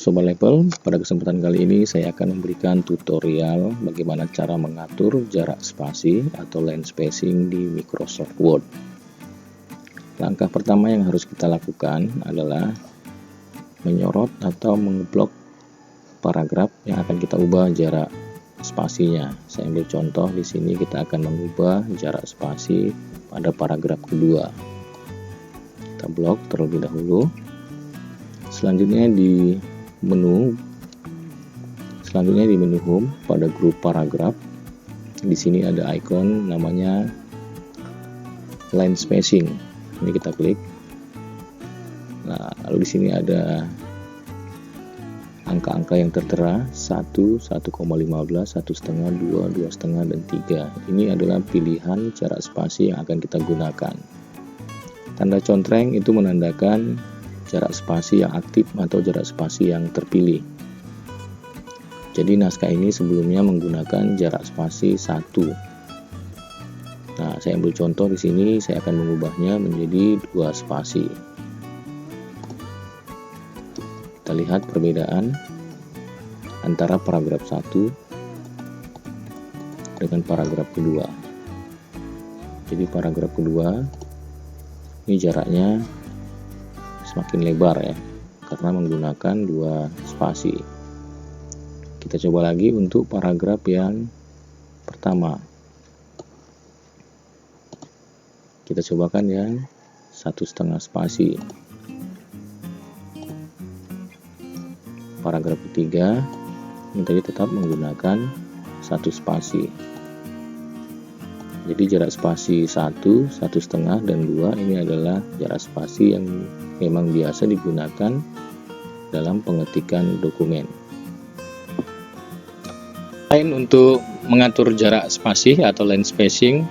Sobat Level, pada kesempatan kali ini saya akan memberikan tutorial bagaimana cara mengatur jarak spasi atau line spacing di Microsoft Word. Langkah pertama yang harus kita lakukan adalah menyorot atau mengeblok paragraf yang akan kita ubah jarak spasinya. Saya ambil contoh di sini, kita akan mengubah jarak spasi pada paragraf kedua. Kita blok terlebih dahulu. Selanjutnya di menu home pada grup paragraf, di sini ada icon namanya line spacing. Ini kita klik. Nah, lalu di sini ada angka-angka yang tertera 1, 1,15, 1,5, 2, 2,5, dan 3. Ini adalah pilihan jarak spasi yang akan kita gunakan. Tanda contreng itu menandakan jarak spasi yang aktif atau jarak spasi yang terpilih. Jadi naskah ini sebelumnya menggunakan jarak spasi 1. Nah, saya ambil contoh di sini, saya akan mengubahnya menjadi 2 spasi. Kita lihat perbedaan antara paragraf 1 dengan paragraf kedua. Jadi paragraf kedua ini jaraknya semakin lebar ya, karena menggunakan 2 spasi. Kita coba lagi untuk paragraf yang pertama. Kita cobakan yang 1,5 spasi. Paragraf ketiga ini tadi tetap menggunakan 1 spasi. Jadi jarak spasi 1, 1,5, dan 2 ini adalah jarak spasi yang memang biasa digunakan dalam pengetikan dokumen. Selain untuk mengatur jarak spasi atau line spacing,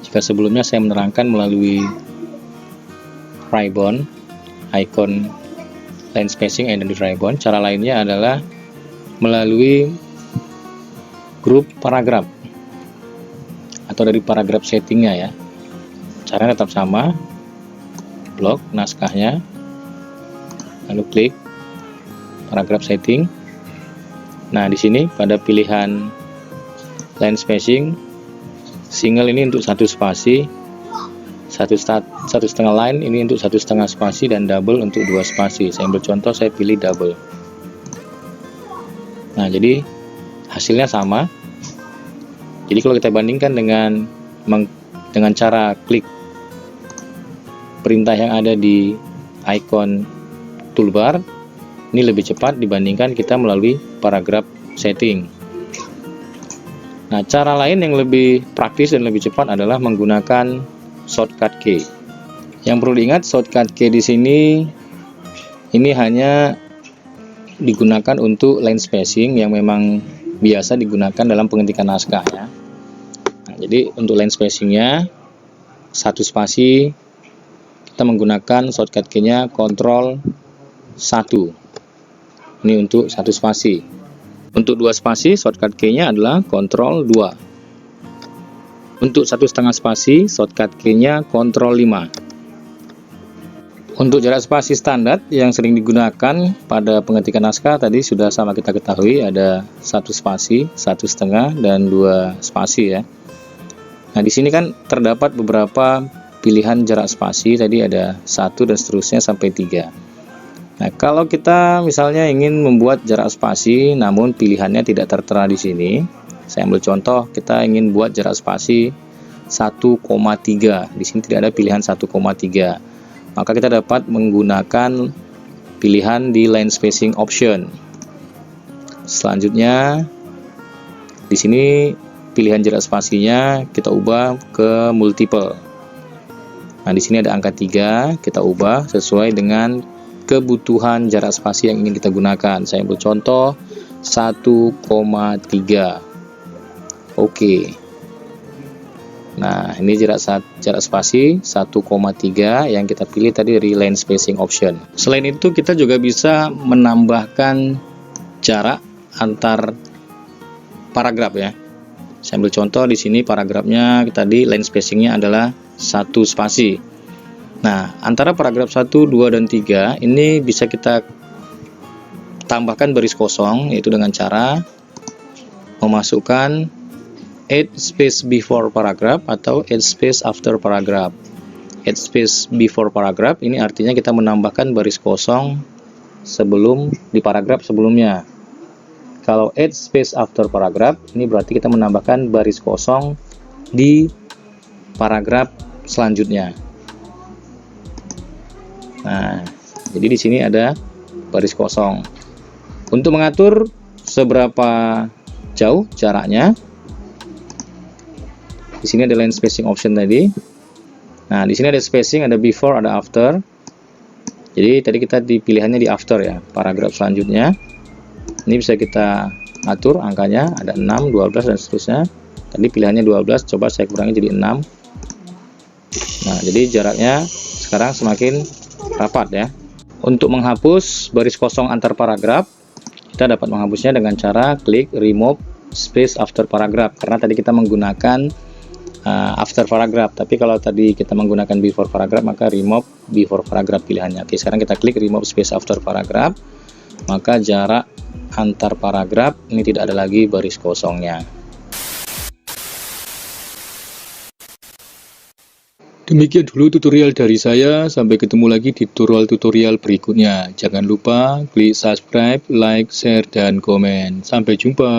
jika sebelumnya saya menerangkan melalui ribbon, icon line spacing ada di ribbon, cara lainnya adalah melalui grup paragraf atau dari paragraf settingnya ya. Caranya tetap sama, blok naskahnya, lalu klik paragraf setting. Nah, di sini pada pilihan line spacing, single ini untuk 1 spasi, 1,5 line ini untuk 1,5 spasi, dan double untuk 2 spasi. Saya ambil contoh, saya pilih double. Nah, jadi hasilnya sama. Jadi kalau kita bandingkan dengan cara klik perintah yang ada di icon toolbar, ini lebih cepat dibandingkan kita melalui paragraf setting. Nah, cara lain yang lebih praktis dan lebih cepat adalah menggunakan shortcut key. Yang perlu diingat, shortcut key di sini ini hanya digunakan untuk line spacing yang memang biasa digunakan dalam pengetikan naskah ya. Nah, jadi untuk line spacingnya 1 spasi, kita menggunakan shortcut key-nya Ctrl 1. Ini untuk 1 spasi. Untuk 2 spasi, shortcut key-nya adalah Ctrl 2. Untuk 1,5 spasi, shortcut key-nya Ctrl 5. Untuk jarak spasi standar yang sering digunakan pada pengetikan naskah tadi sudah sama kita ketahui, ada 1 spasi, 1,5, dan 2 spasi ya. Nah, di sini kan terdapat beberapa pilihan jarak spasi, tadi ada 1 dan seterusnya sampai 3. Nah, kalau kita misalnya ingin membuat jarak spasi namun pilihannya tidak tertera di sini, saya ambil contoh, kita ingin buat jarak spasi 1,3. Di sini tidak ada pilihan 1,3. Maka kita dapat menggunakan pilihan di line spacing option. Selanjutnya di sini pilihan jarak spasinya kita ubah ke multiple. Nah, di sini ada angka 3, kita ubah sesuai dengan kebutuhan jarak spasi yang ingin kita gunakan. Saya ambil contoh 1,3. Oke. Nah, ini jarak spasi 1,3 yang kita pilih tadi dari line spacing option. Selain itu, kita juga bisa menambahkan jarak antar paragraf ya. Saya ambil contoh di sini paragrafnya tadi line spacingnya adalah 1 spasi. Nah, antara paragraf 1, 2, dan 3 ini bisa kita tambahkan baris kosong, yaitu dengan cara memasukkan add space before paragraph atau add space after paragraph. Add space before paragraph ini artinya kita menambahkan baris kosong sebelum di paragraf sebelumnya. Kalau add space after paragraph ini berarti kita menambahkan baris kosong di paragraf selanjutnya. Nah, jadi di sini ada baris kosong. Untuk mengatur seberapa jauh jaraknya, di sini ada line spacing option tadi. Nah, di sini ada spacing, ada before, ada after. Jadi tadi kita pilihannya di after ya, paragraf selanjutnya. Ini bisa kita atur angkanya, ada 6, 12 dan seterusnya. Tadi pilihannya 12, coba saya kurangi jadi 6. Nah, jadi jaraknya sekarang semakin rapat ya. Untuk menghapus baris kosong antar paragraf, kita dapat menghapusnya dengan cara klik remove space after paragraph, karena tadi kita menggunakan after paragraph, tapi kalau tadi kita menggunakan before paragraph maka remove before paragraph pilihannya. Oke, sekarang kita klik remove space after paragraph, maka jarak antar paragraf ini tidak ada lagi baris kosongnya. Demikian dulu tutorial dari saya, sampai ketemu lagi di tutorial-tutorial berikutnya. Jangan lupa klik subscribe, like, share, dan komen. Sampai jumpa.